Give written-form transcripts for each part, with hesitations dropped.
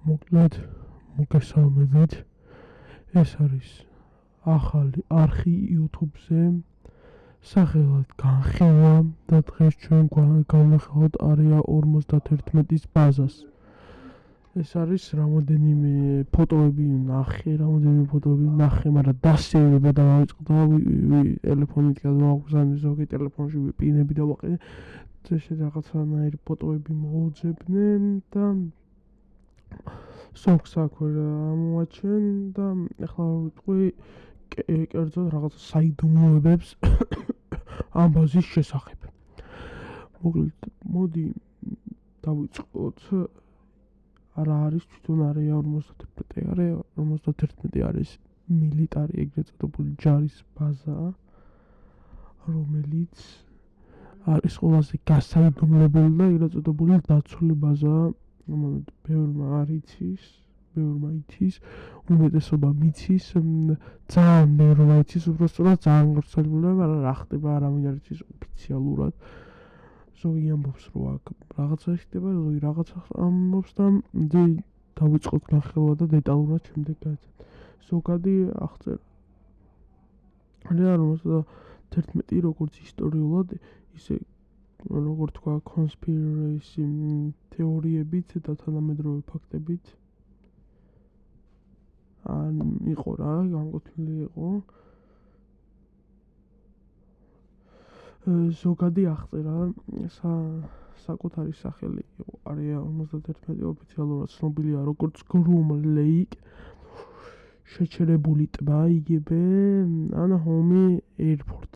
მოკლედ მოგესალმებით. ეს არის ახალი არხი YouTube-ზე. სახელად განხილვა და დღეს ჩვენ განვიხილოთ ARIA 51-ის ბაზას. ეს არის რამოდენიმე ფოტოები ნახე, მაგრამ დასეირება და დავიწყდა ტელეფონით გადმოვაგზავნე ზოგი ტელეფონში ვიპინები და ვაყენე. ეს რაღაცანაირი ფოტოები მოუძებნე და სოქს აქვე ამოვაჩენ და ახლა ვიტყვი კერძოდ რაღაც საიდუმლოებებს ამ ბაზის შესახებ. მოკლედ მოდი დავიწყოთ რა არის თვითონ ARIA 51. ARIA 51 არის მილიტარი ეგრეთ წოდებული ჯარის ბაზა, რომელიც არის ყველაზე გასაიდუმლებელი და ეგრეთ წოდებული დაცული ბაზა, რომელიც ბევრმა იცის, უმეტესობა მიცის, ძალიან ბევრმა იცის, უბრალოდ ძალიან გავრცელებულია, მაგრამ რა ხდება არავინ არ იცის ოფიციალურად. ზოგი ამბობს, რომ აქ რაღაცა ხდება, ზოგი რაღაცა ამბობს და დავიწყოთ განხილვა და დეტალურად შემდეგ გადავიდეთ. ზოგადი აღწერა. ARIA 51 როგორც ისტორიულად, ისე როგორც თქვა კონსპირაციის თეორიებით და თანამედროვე ფაქტებით იყო რა, განკუთვნილი იყო. ზოგადი აღწერა საკუთარი სახელი იყო ARIA 51 ოფიციალურად ცნობილია როგორც Groom Lake, შეჩერებული ტბა, იგივე Anaheim Airport.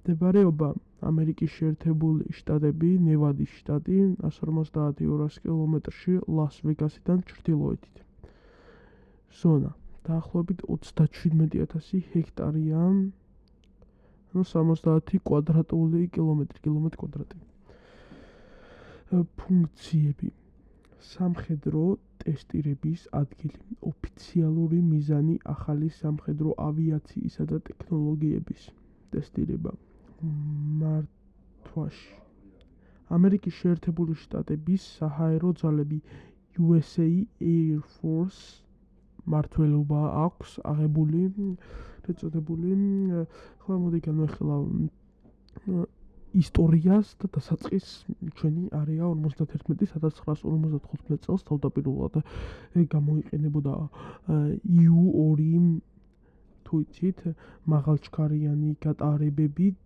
მდებარეობა ამერიკის შეერთებული შტატები, ნევადის შტატი, 150-200 კილომეტრში ლას-ვეგასიდან ჩრდილოეთით. ზონა დაახლოებით 37,000 ჰექტარია, 70 კვადრატული კილომეტრი კვადრატი. ფუნქციები: სამხედრო ტესტირების ადგილი, ოფიციალური მიზანი ახალი სამხედრო ავიაციისა და ტექნოლოგიების ტესტირება. მართვაში ამერიკის შეერთებული შტატების საჰაერო ძალები USA Air Force მმართველობა აქვს აღებული ეწოდებული. ახლა მოდი განვიხილავ ისტორიას და დასაწყის ჩვენი ARIA 51 1955 წელს თავდაპირველად გამოიყენებოდა U2 თუ იცით, მაღალჩქარიანი გატარებებით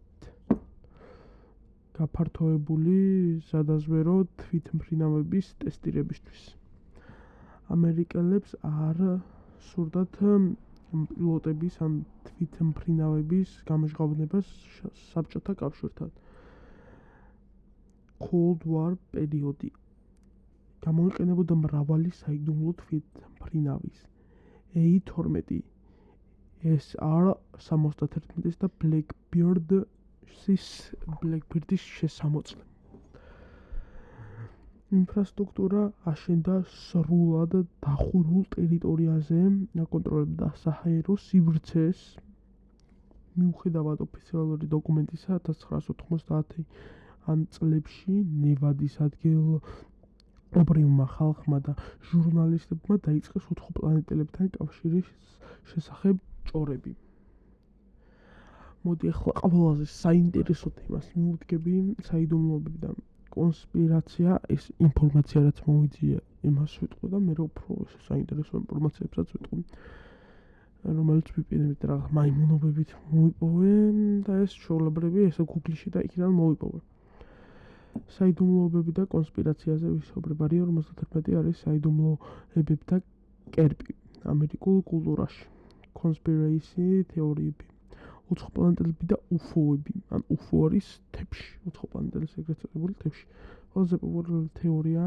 გაფართოებული სადაზვერო თვითმფრინავების ტესტირებისთვის. ამერიკელებს არ სურდათ პილოტების ან თვითმფრინავების გამოჟღავნება საბჭოთა კავშირთან. Cold War პერიოდი. გამოიყენებოდა მრავალი საიდუმლო თვითმფრინავის A-12, SR-71 და Blackbird-ის შესამოწმე. ინფრასტრუქტურა აშენდა სრულად დახურულ ტერიტორიაზე, აკონტროლებდა საჰაერო სივრცეს. მიუხედავად ოფიციალური დოკუმენტისა, 1990 წლებში ნევადის ადგილობრივმა ხალხმა და ჟურნალისტებმა დაიწყეს უცხოპლანეტელებთან კავშირის შესახებ ჭორები. მოდი ახლა ყველაზე საინტერესო თემას მივუდგები, საიდუმლოები და კონსპირაცია. ეს ინფორმაცია რაც მოვიძია, იმას ვიტყვი და მე უფრო საინტერესო ინფორმაციებსაც ვიტყვი, რომელიც ვიპინებით რაღაც მაიმუნობებით მოვიპოვე და ეს ჩვეულებრივი ესე Google-ში და იქიდან მოვიპოვე. საიდუმლოებები და კონსპირაციაზე ვისაუბრებ. ARIA 51 არის საიდუმლოებები და კერპი ამერიკულ კულტურაში. კონსპირაციის თეორიები. უცხოპლანეტელები და UFO-ები, ან UFO არის თებში, უცხოპლანეტელის ეგრეთ წოდებული თებში. ყველაზე პოპულარული თეორია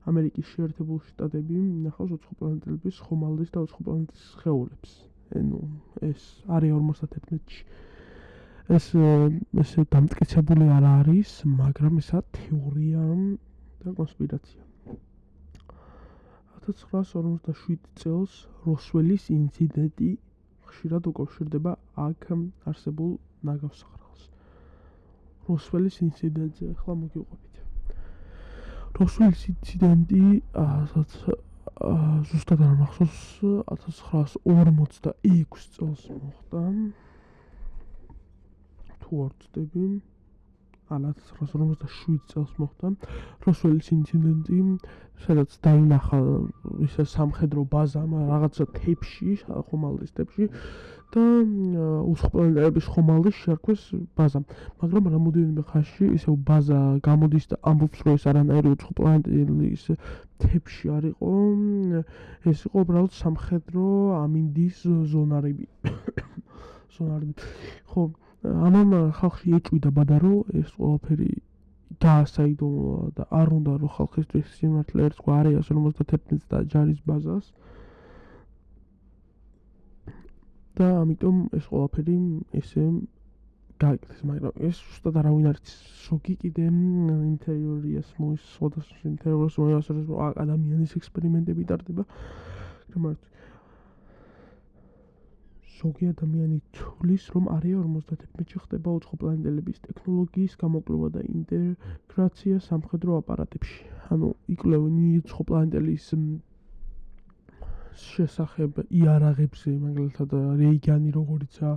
ამერიკის შეერთებული შტატები ინახავს უცხოპლანეტელების ხომალდის და უცხოპლანეტის სხეულებს. ეს ARIA 51-ში. ეს დამტკიცებული არ არის, მაგრამ ესა თეორია და კონსპირაცია. 1947 წელს როსველის ინციდენტი ხშირად უკავშირდება აქ არსებულ ნაგავსაღრღილს. როსველის ინციდენტზე ახლა მოგიყვებით. როსველის ინციდენტი ზუსტად არ მახსოვს 1946 წელს მოხდა თუ არ ვცდები 1957 წელს მოხდა როსველის ინციდენტი, სადაც დაინახა ისე სამხედრო ბაზა რაღაცა თეფში, ხომალდის თეფში და უცხოპლანეტელების ხომალდის შეარქვეს ბაზამ. მაგრამ რამოდენიმე ხანში ისევ ბაზა გამოდის და ამბობს, რომ ეს არანაირი უცხოპლანეტელის თეფში არ იყო, ეს იყო უბრალოდ სამხედრო ამინდის ზონარები. ხო, ამამ ხალხი ეჭვიდა ბადა, რომ ეს ყველაფერი დაასაიდომა და არ უნდა რომ ხალხისთვის სიმართლე ერთხვა არ ეას 51 და ჯარის ბაზას და ამიტომ ეს ყველაფერი ესე გააკეთეს, მაგრამ ეს ზუსტად არავინ არ იცის. ზოგი კიდე იმ თეორიას სხვადასხვა იმ თეორიას მოიასწრებს, რომ ადამიანის ექსპერიმენტები ტარდება, მაგრამ ზოგი ადამიანი თვლის, რომ არეა 51-ში ხდება უცხოპლანეტელების ტექნოლოგიის გამოკვლევა და ინტეგრაცია სამხედრო აპარატებში. ანუ იკვლევენ უცხოპლანეტელის შესახებ იარაღებზე, მაგალითად რეიგანი როგორიცაა,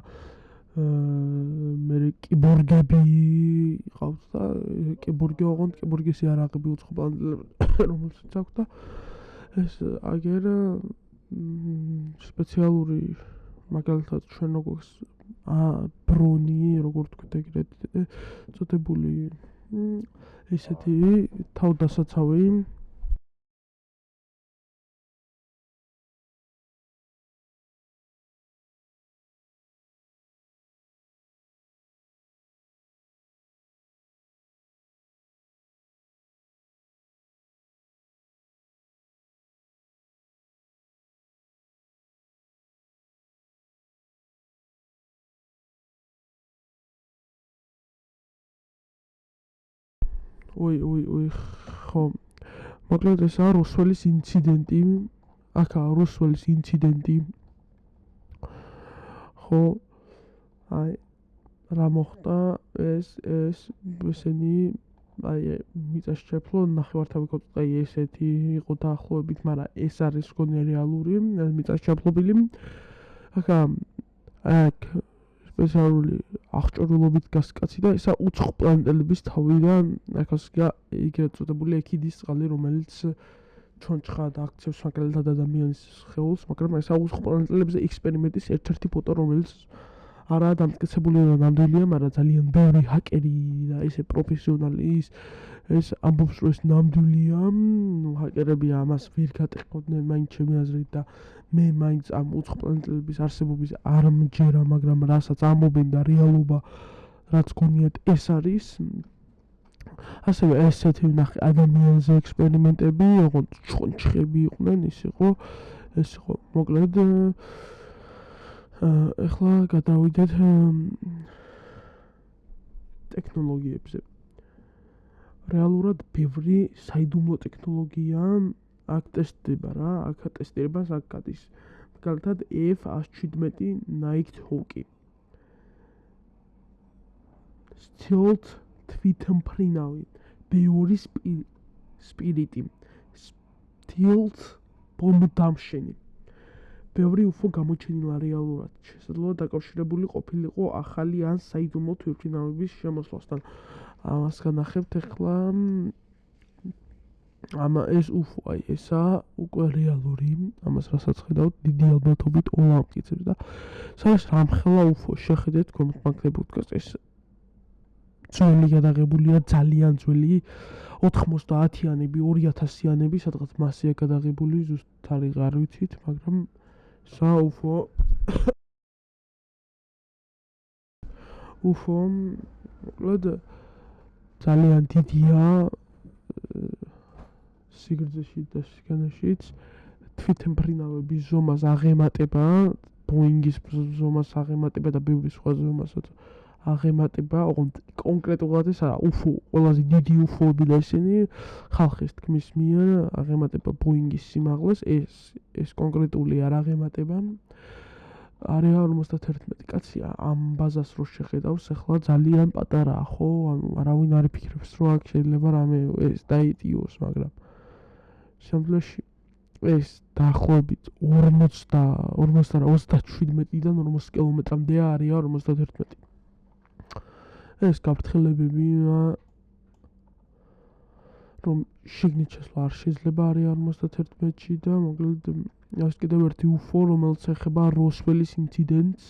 მე კიბორგები ყავს და კიბორგი ოღონდ კიბორგის იარაღები უცხოპლანეტელებს რომელსაც აქვს და ეს აგერ სპეციალური მაგალითად ჩვენ როგორც ბრონი, როგორ თქვით ეგრეთ წოდებული ესეთი თავდასაცავი ой, ხო, მოკლედ ესაა როსველის ინციდენტი, აქაა როსველის ინციდენტი, ხო, აი, რა მოხდა, ესენი, აი, მიწასჩეფლო, ნახევართავი კოწკაი ესეთი იყო დაახლოებით, მაგრამ ეს არის მგონი რეალური მიწასჩეფლობილი, აქ სპეციალური აღჭურვილობით გასკაცი და ესა უცხოპლანეტელების თავიდან ახასია ეგრეთ წოდებული ექიდის წყალი, რომელიც ჩონჩხად აქცევს მაგალითად ადამიანის სხეულს, მაგრამ ესა უცხოპლანეტელებზე ექსპერიმენტის ერთ-ერთი ფოტო, რომელიც არაა დამტკიცებული ნამდვილია, მაგრამ ძალიან ბევრი ჰაკერი და ესე პროფესიონალი ეს ამბობს, რომ ეს ნამდვილია, ჰაკერები ამას ვერ გატეხავდნენ მაინც ჩემი აზრით და მე მაინც ამ უცხოპლანეტელების არსებობის არ მჯერა, მაგრამ რასაც ამბობენ და რეალობა რაც გონიათ ეს არის. ასევე ესეთი ვნახე ადამიანზე ექსპერიმენტები, ოღონდ ჩონჩხები იყვნენ, ეს იყო მოკლედ ეხლა გადავიდეთ ტექნოლოგიებზე. რეალურად ბევრი საიდუმლო ტექნოლოგია აქ ტესტდება რა, აქ ტესტირებას აქ გადის. მაგალითად F-117 Nighthawk. Stealth თვითმფრინავი, ბევრი სპირიტი, Stealth ბომბდამშენი. ბევრი UFO გამოჩენილა რეალურად, შესაძლოა დაკავშირებული ყოფილიყო ახალი ან საიდუმლო თვითმფრინავების შემოსვლასთან. ამას განახებთ ეხლა ეს UFO, აი ესა უკვე რეალური, ამას რასაც ხედავთ, დიდი ალბათობით ოლა ამტკიცებს და სადაც რამხელა UFO შეხედეთ კონკრეტულ პოდკასტს. ძველი გადაღებულია, ძალიან ძველი 90-იანები, 2000-იანები, სადღაც მასია გადაღებული, ზუსტ თარიღი არ ვიცით, მაგრამ სა UFO მოკლედ ძალიან დიდია სიგრძეში და სიგანაშიც, თვითმფრინავების ზომას აღემატება, ბოინგის ზომას აღემატება და ბევრი სხვა ზომასაც აღემატება, ოღონდ კონკრეტულად ეს არა, UFO, ყველაზე დიდი UFO-ები და ისინი ხალხის თქმის მიერ აღემატება ბოინგის სიმაღლეს, ეს კონკრეტული არ აღემატება. არეა 51 კაცია, ამ ბაზას რო შეხედავს, ახლა ძალიან პატარაა, ხო? ანუ არავინ არ იფიქრებს, რომ აქ შეიძლება რამე ეს დაიტიოს, მაგრამ შემდგომში ეს დაახლოებით 37-დან 40 კილომეტრამდე არია 51. ეს გაფრთხილებებია, რომ შიგნით შესვლა არ შეიძლება არია 51-ში და მოკლედ ეს კიდევ ერთი UFO, რომელიც ეხება როსველის ინციდენტს,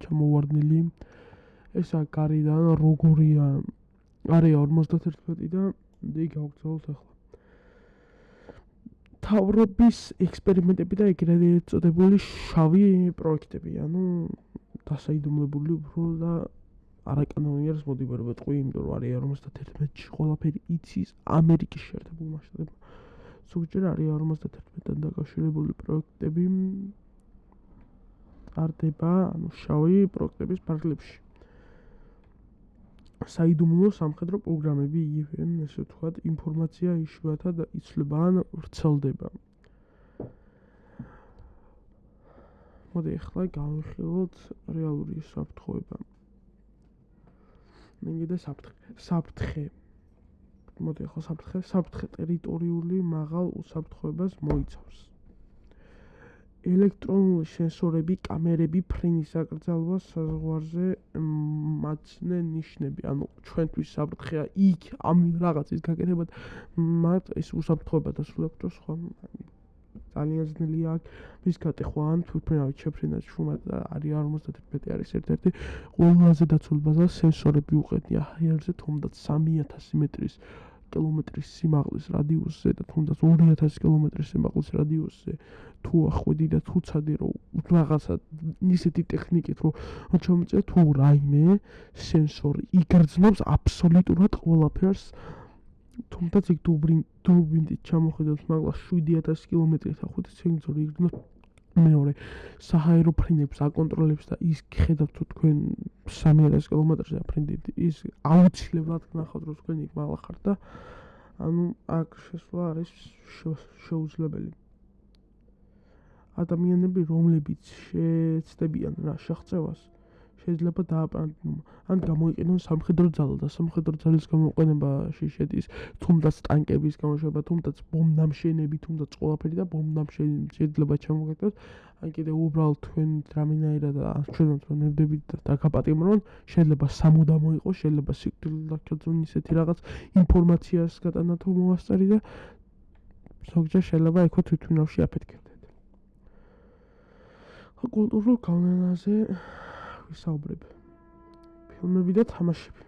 ჩამოვარდნილი. ესა გარედან როგორია არია 51 და იქ გავგზავნოთ ახლა. თავრობის ექსპერიმენტები და ეგრეთ წოდებული შავი პროექტები, დასაიდუმლებული უფრო და არაკანონიერს მოდიბერება ტყვი, იმიტომ რომ არია 51-ში ყველაფერი იცის ამერიკის შეერთებულმა შტატებმა. ზოგჯერ არია 51-დან დაკავშირებული პროექტები ტარდება, შავი პროექტების ფარგლებში. საიდუმლო სამხედრო პროგრამები იგივე, ესე ვთქვათ, ინფორმაცია იშვიათად იცვლება ან ვრცელდება. მოდი ახლა გავიხილოთ რეალური საფრთხეობა. მიგდა საფრთხე. მოდი ახლა საფრთხე ტერიტორიული მაღალ უსაფრთხოებას მოიცავს. ელექტრონული სენსორები, კამერები, ფრენის აკრძალვა საზღვარზე მაცნე ნიშნები, ჩვენთვის საფრთხეა იქ ამ რაღაცის გაკეთება, მათ ეს უსაფრთხოება დასრულებს დროს სხვა ძალიან ძნელია აქ მის გატეხვა ან თვითმფრინავით შეფრენა შუმად არია 51 არის ერთ-ერთი ყველაზე დაცული ბაზა სენსორები უყენია ჰაერზე თუნდაც 3000 კილომეტრის სიმაღლის რადიუსზე და თუნდაც 2000 კილომეტრის სიმაღლის რადიუსზე თუ ახვედი და თუ ცადი რომ რაღაცა ისეთი ტექნიკით რომ ჩამოწერ თუ რაიმე სენსორი იგრძნობს აბსოლუტურად ყველაფერს თუმცა იქ დურბინით ჩამოხედოთ მაგას 7000 კილომეტრით ახვედი სენსორი იგრძნობს მეორე საჰაერო ფრინებს აკონტროლებს და ის ხედავთ თუ თქვენ 3000 კილომეტრზე აფრინდით ის აუცილებლად გნახავთ რომ თქვენ იქ მაღლა ხართ და აქ შესვლა არის შეუძლებელი ადამიანები რომლებიც შეცდებიან რა შეღწევას შეიძლება დააპრაგნონ ან გამოიყენონ სამხედრო ძალა და სამხედრო ძალის გამოყენებაში შედის თუნდაც ტანკების გამოშვება თუნდაც ბომბნამშენები თუნდაც ყველაფერი და ბომბნამშენი შეიძლება ჩამოგეთქვათ ან კიდევ უბრალოდ თქვენ რამენაირად ჩვენოთ რომ ნებდებით და გაპატიმრონ შეიძლება სამუდამო იყოს შეიძლება სიკვდილთან ისეთი რაღაც ინფორმაციას გატანა თუ მოვასწარი და ზოგჯერ შეიძლება ეხო თვითმფრინავში აფეთქებდეთ კულტურულ გავლენაზე ვისაუბრებ. ფილმები და თამაშები.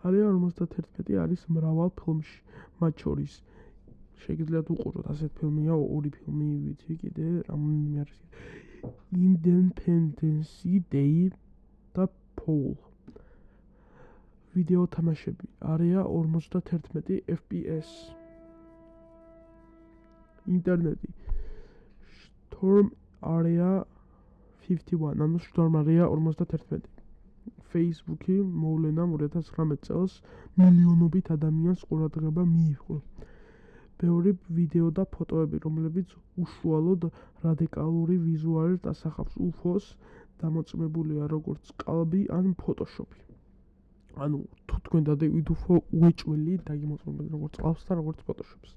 არია 51 არის მრავალ ფილმში, მათ შორის შეგიძლიათ უყუროთ ასეთ ფილმია, ორი ფილმი ვიცი კიდე, რამდენიმე არის. Independence Day და Paul. ვიდეო თამაშები. არია 51 FPS. ინტერნეტი. Storm Area 51, Storm Area 51. Facebook-ი მოვლენამ 2019 წელს მილიონობით ადამიანს ყურადღება მიიღო. ბევრი ვიდეო და ფოტოები, რომლებიც უშუალოდ რადიკალური ვიზუალით ასახავს UFO-ს, დამოწმებულია როგორც კალბი ან ფოტოშოპი. თუ თქვენ დადევით UFO უეჭველი დაგიმოწმებთ როგორც კალბს და როგორც ფოტოშოპს.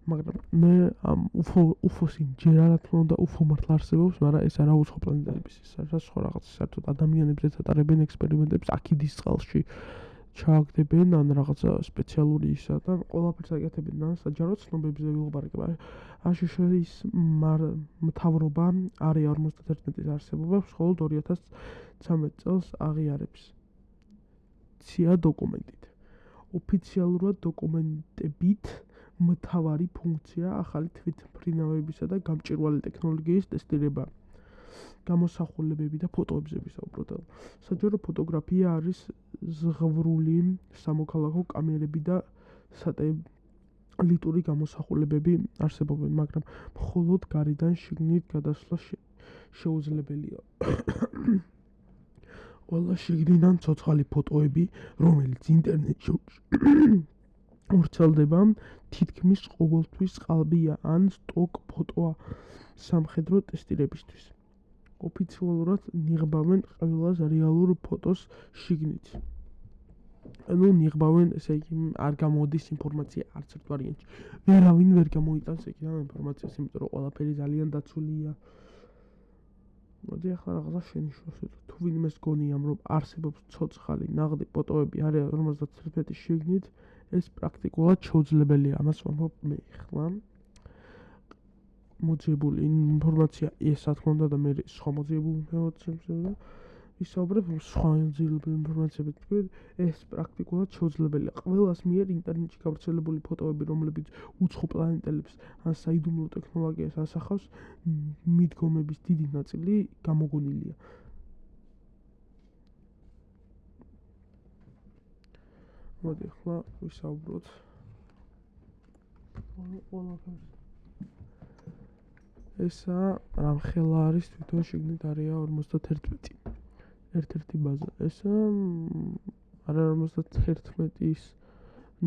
მაგრამ მე ამ UFO-ს ჯერ არა თქმა უნდა UFO მართლა არსებობს, მაგრამ ეს არა უცხო პლანეტების ის არა სხვა რაღაც საერთოდ ადამიანებს ეთატარებენ ექსპერიმენტებს აქიდის წყალში ჩააგდებენ ან რაღაცა სპეციალური ისა და ყველაფერს აკეთებენ და საჯარო ცნობებზე ვილაპარაკება. აშშ-ის მთავრობა არია 51-ის არსებობას მხოლოდ 2013 წელს აღიარებს. ცია დოკუმენტით. ოფიციალურად დოკუმენტებით მთავარი ფუნქცია ახალი თვითმფრინავებისა და გამჭვირვალე ტექნოლოგიის ტესტირება. გამოსახულებები და ფოტოებზე ვისაუბროთ. საჯარო ფოტოგრაფია არის ზღვრული სამოქალაქო კამერები და სატელიტური გამოსახულებები არსებობენ, მაგრამ მხოლოდ გარედან შიგნით გადასვლა შეუძლებელია. ყველა შიგნიდან ცოცხალი ფოტოები, რომელიც ინტერნეტში ვრცელდება, თითქმის ყოველთვის ყალბია ან სტოკ ფოტოა სამხედრო ტესტირებისთვის. ოფიციალურად ნიღბავენ ყველას რეალურ ფოტოს შიგნით. ანუ ნიღბავენ, ესე იგი, არ გამოდის ინფორმაცია არც ერთ ვარიანტში. ვერავინ ვერ გამოიტანს იქიდან ინფორმაციას, იმიტომ რომ ყველაფერი ძალიან დაცულია. მოდი ახლა რაღაცა შენიშნოს, თუ ვინმეს გონია, რომ არსებობს ცოცხალი ნაღდი ფოტოები არის 51 შიგნით, ეს პრაქტიკულად შეუძლებელია. ამას ვამბობ მე ახლა. მოძიებული ინფორმაცია ეს რა თქმა უნდა და მე სხვა მოძიებული ინფორმაციები ვისაუბრებ სხვა მოძიებული ინფორმაციებით თქვით ეს პრაქტიკულად შეუძლებელია ყველას მიერ ინტერნეტში გავრცელებული ფოტოები რომლებიც უცხო პლანეტელებს ან საიდუმლო ტექნოლოგიას ასახავს მიდგომების დიდი ნაწილი გამოგონილია მოდი ახლა ვისაუბროთ ყველაფერს ესა რამხელა არის თვითონ შიგნით არეა 51 ერთ-ერთი ბაზა ესა არა 51-ის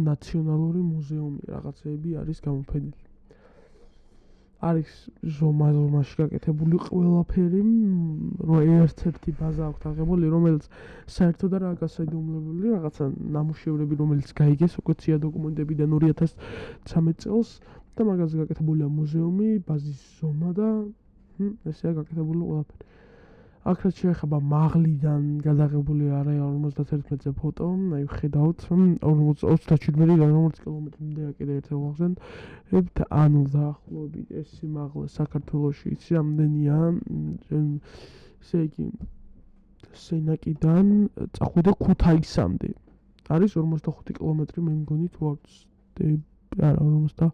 ნაციონალური მუზეუმი რაღაცეები არის გამოფენილი არის ზომაში გაკეთებული ყველაფერი რომ ერთ-ერთი ბაზა აქვს აღებული რომელიც საერთოდ არა გასაიდუმლოებული რაღაცა ნამუშევრები რომელიც გაიგეს უკვე ცია დოკუმენტებიდან 2013 წელს და მაგაზე გაკეთებულია მუზეუმი, ბაზის ზომა და ესეა გაკეთებული ყველაფერი. აქ რაც შეეხება მაღლიდან გადაღებული არეა 51-ზე ფოტო, აი ვხედავთ 27-დან 40 კილომეტრამდე კიდე ერთხელ ვახსენებთ, ანუ დაახლოებით ეს სიმაღლე საქართველოში იცი რამდენია, ესე იგი სენაკიდან წახვიდე ქუთაისამდე. არის 45 კილომეტრი მე მგონი თუ არა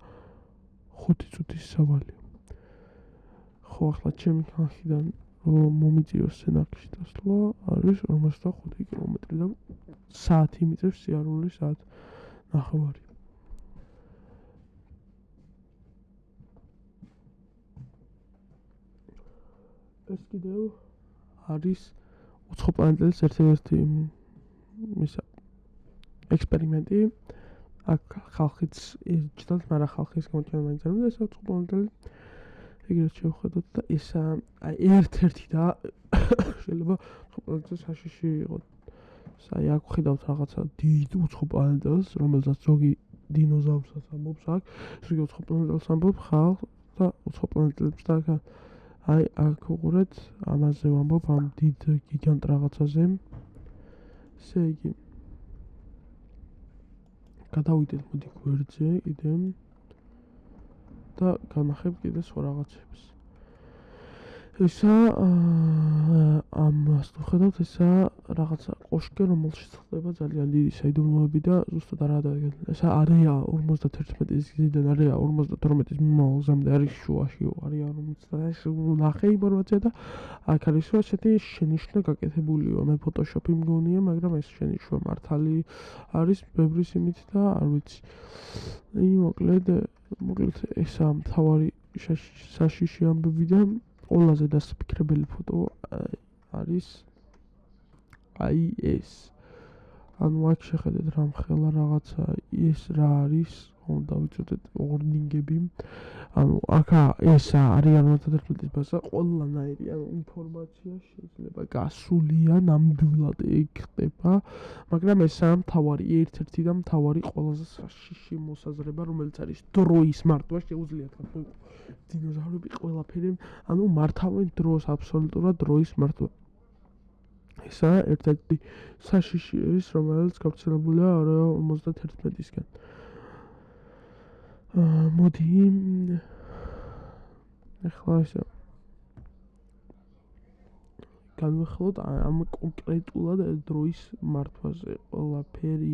5 წუთის სავალია. ხო, ახლა ჩემი ქალაქიდან რომ მომიწიოს სენაკში დასვლა არის 45 კილომეტრი და საათი მიწევს სიარული საათ ნახევარი. ეს კიდევ არის უცხო პლანეტელის ერთ-ერთი ისა ექსპერიმენტი. აქ ხალხიც ჭდათ, მაგრამ ხალხის გამოჩენა მაინც არ უნდა ეს უცხო პლანეტელი. ეგრეთ შევხედოთ და ესა ერთ-ერთი და შეიძლება უცხო პლანეტის საშიში იყოს. აი აქ ვხედავთ რაღაცა დიდ უცხო პლანეტელს, რომელსაც ზოგი დინოზავრსაც ამბობს აქ, ზოგი უცხო პლანეტელს ამბობს ხალხ და უცხო პლანეტელებს და აი აქ უყურეთ, ამაზე ვამბობ ამ დიდ გიგანტ რაღაცაზე. ესე იგი გადავიდეთ მოდი გვერდზე კიდე და განახებ კიდე სხვა რაღაცებს. ესა ამას ვხედავთ, ესა რაღაცა კოშკი, რომელშიც ხდება ძალიან დიდი საიდუმლოები და ზუსტად არ ადარებენ. ესა არეა 51-ის გზიდან არეა 52-ის მომავალზამდე არის შუაში, არეა 50-ის ნახე ინფორმაცია და აქ არის ესეთი შენიშვნა გაკეთებულიო. მე ფოტოშოპი მგონია, მაგრამ ეს შენიშვნა მართალი არის ბევრი სიმით და არ ვიცი. მოკლედ ესა მთავარი საშიში ამბები და ყველაზე დასაფიქრებელი ფოტო არის აი ეს. ანუ აქ შეხედეთ რამხელა რაღაცა ეს რა არის, ხომ დავიწოდეთ ორნინგები. ანუ აქ ესა არის 51-ის ბაზა, ყველანაირი ანუ ინფორმაცია შეიძლება გასულია, ნამდვილად იქ ხდება, მაგრამ ესაა მთავარი, ერთ-ერთი და მთავარი ყველაზე საშიში მოსაზრება, რომელიც არის დროის მართვა, შეუძლია თქვა დინოზავრები ყველაფერი, ანუ მართავენ დროს, აბსოლუტურად დროის მართვა. ესა ერთ-ერთი საშიში ის, რომელიც გავრცელებულია 51-ისგან. მოდი ახლა ესე განვიხილოთ ამ კონკრეტულად დროის მართვაზე ყველაფერი.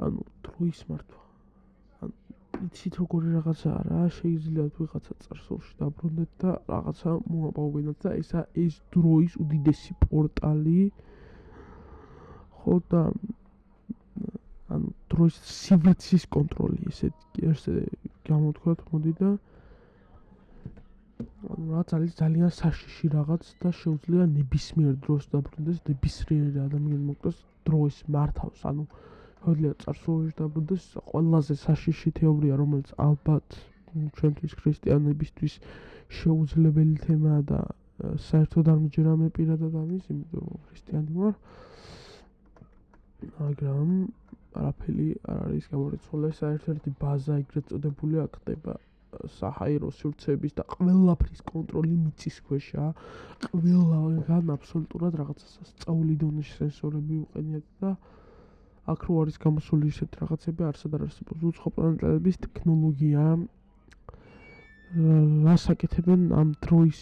ანუ დროის მართვა. იცით როგორი რაღაცა რა, შეიძლება ვიღაცა წარსულში დაბრუნდეთ და რაღაცა მოაპოვებინოთ და ესა ეს დროის უდიდესი პორტალი. ხო და ანუ დროის სივრცის კონტროლი ესე გამოთქვათ მოდი და ანუ რა ძალიან საშიში რაღაც და შეუძლია ნებისმიერ დროს დაბრუნდეს, ნებისმიერ ადამიანი მოკლეს დროის მართავს, ანუ შეუძლია წარსულში დაბრუნდეს, ყველაზე საშიში თეორია, რომელიც ალბათ ჩვენთვის ქრისტიანებისთვის შეუძლებელი თემაა და საერთოდ არ მიჯერა მე პირადად ამის, იმიტომ რომ ქრისტიანი ვარ. მაგრამ არაფერი არ არის გამორიცხული, საერთო ბაზა ეგრეთ წოდებული აქ ხდება საჰაერო სივრცეების და ყველაფრის კონტროლი მიწის ქვეშა. ყველგან აბსოლუტურად რაღაცა სწავლი დონეში სენსორები უყენიათ და აქ რო არის გამოსული ისეთ რაღაცები, არსად არ არსებობს უცხო პლანეტების ტექნოლოგია. რას აკეთებენ ამ დროის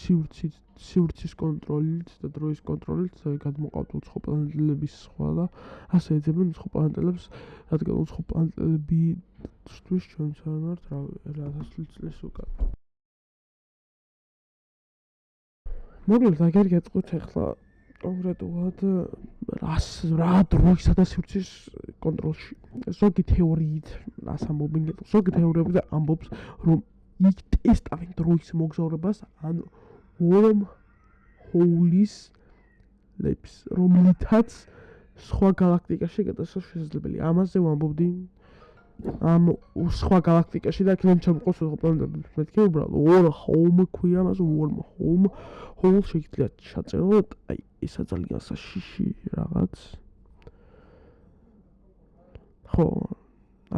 სივრცის კონტროლით და დროის კონტროლით გადმოყავთ უცხო პლანეტების სხვა და ასე ეძებენ უცხო პლანეტებს, რადგან უცხო პლანეტებისთვის ჩვენც არ ვართ 1000 წლის უკან. მოკლედ აგერ გეტყვით ახლა კონკრეტულად რა დროისა და სივრცის კონტროლში. ზოგი თეორიით რას ამბობენ, ზოგი თეორიები ამბობს, რომ იქ ტესტავენ დროის მოგზაურებას ან wormhole-ის ლეფს, რომლითაც სხვა galaktikაში გადასვლა შესაძლებელია. ამაზე ვამბობდი ამ სხვა galaktikაში და იქნებ ჩამოყოს სხვა პლანეტები. მეთქე უბრალოდ wormhole ქვია მას wormhole შეიძლება ჩაწეროთ, აი ესა ძალიან საშიში რაღაც. ხო,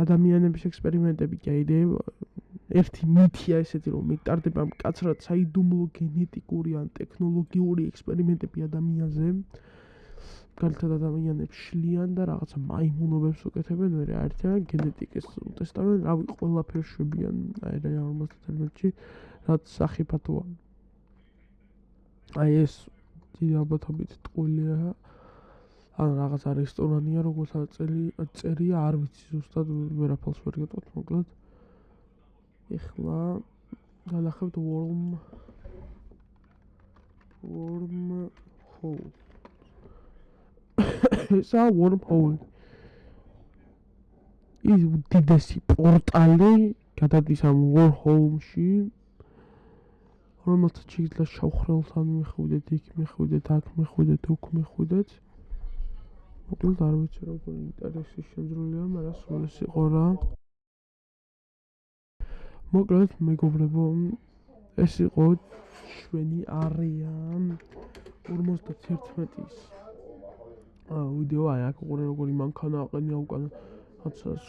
ადამიანების ექსპერიმენტები კიდე ერთი მითია ესეთი რომ მიტარდება მკაცრად საიდუმლო გენეტიკური ან ტექნოლოგიური ექსპერიმენტები ადამიანზე. გარეთ ადამიანებს შლიან და რაღაცა მაიმუნობებს უკეთებენ, მე არიან გენეტიკის ტესტავენ, რავი ყველაფერს შვებიან აი რა 50-ში, რაც სახიფათოა. აი ეს ალბათობით ტყუილია. ან რაღაცა რესტორანია, როგორცაც წერია, არ ვიცი ზუსტად ვერაფერს ვერ გეტყვით, მოკლედ. ეხლა განახებთ wormhole. ესა wormhole. ის უდიდესი პორტალი გადადის ამ wormhole-ში, რომელსაც შეიძლება შავხრელთან მიხვიდეთ, იქ მიხვიდეთ, აქ მიხვიდეთ, უკ მიხვიდეთ. მოკლედ არ ვიცი როგორ ინტერესის შემძრულია, მაგრამ სულ ეს იყო რა. მოკლედ მეგობრებო, ეს იყო ჩვენი არეა 51-ის ვიდეო. აი აქ უყურე როგორი მანქანა აყენია უკან.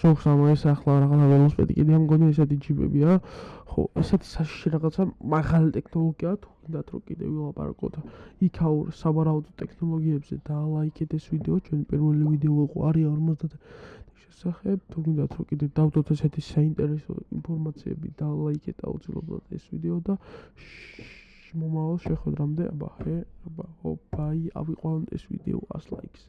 სულს ამას ახლა რაღაცა ველოსიპედი კიდე ამგონი ესეთი ჯიბებია. ხო, ესეთი საშიში რაღაცა მაღალი ტექნოლოგია თუ გინდათ რომ კიდე ვილაპარაკოთ იქაურ საბარაუდო ტექნოლოგიებზე და ლაიქეთ ეს ვიდეო. ჩვენი პირველი ვიდეო იყო არეა 50 შესახებ. თუ გინდათ რომ კიდე დავდოთ ესეთი საინტერესო ინფორმაციები და ლაიქეთ აუცილებლად ეს ვიდეო და მომავალ შეხვედრამდე აბა, ოპაი, ავიყვანოთ ეს ვიდეო 100 ლაიქზე.